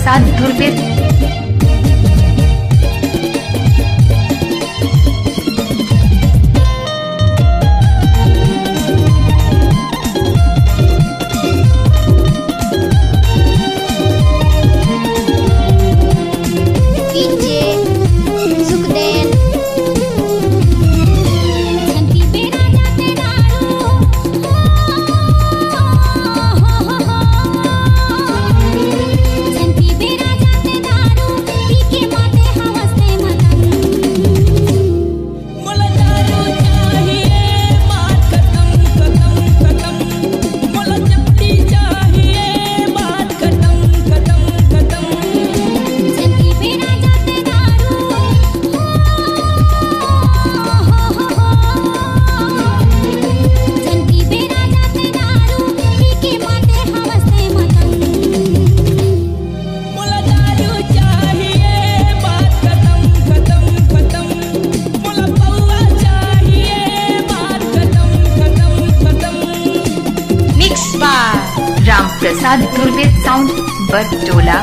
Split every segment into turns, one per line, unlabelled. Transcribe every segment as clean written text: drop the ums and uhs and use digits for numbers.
प्रसाद Dhurve. Ram Prasad Dhurve sound बरटोला।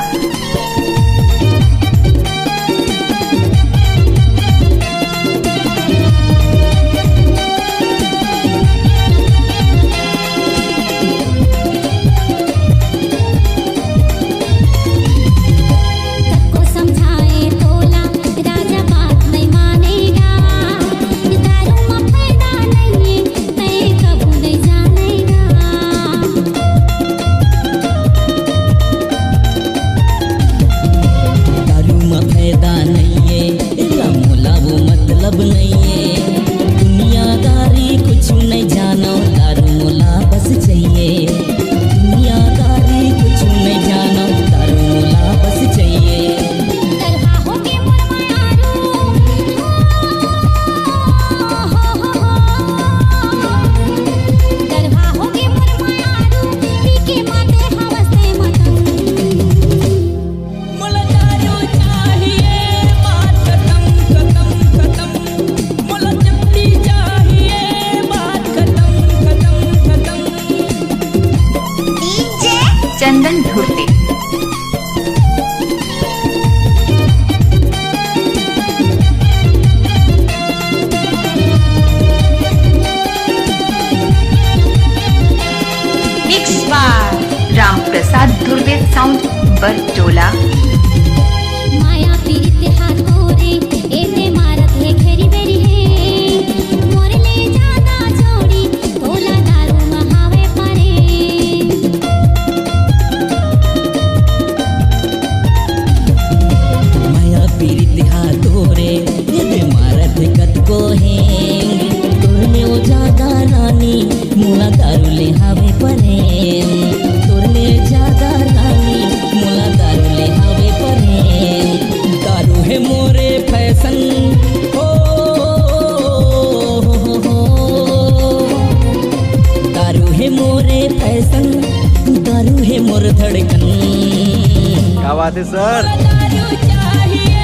चंदन Dhurve. Mix बार Ram Prasad Dhurve sound बरटोला।
माया पीरित हाथ गोरे एते मारत है घेरी बेरी है मोरे ले जाना जोड़ी तोला दारू महावे परे।
माया पीरित हाथ गोरे एते मारत कत को है तोर में ओ ज्यादा रानी मोला दारू ले हावे परे। तोर में ज्यादा रानी मोला दारू ले हावे परे। दारू है मोरे फैशन हो, दारू है मोरे फैशन, दारू है मोर धड़कन।
क्या बात है सर।
दारू चाहिए।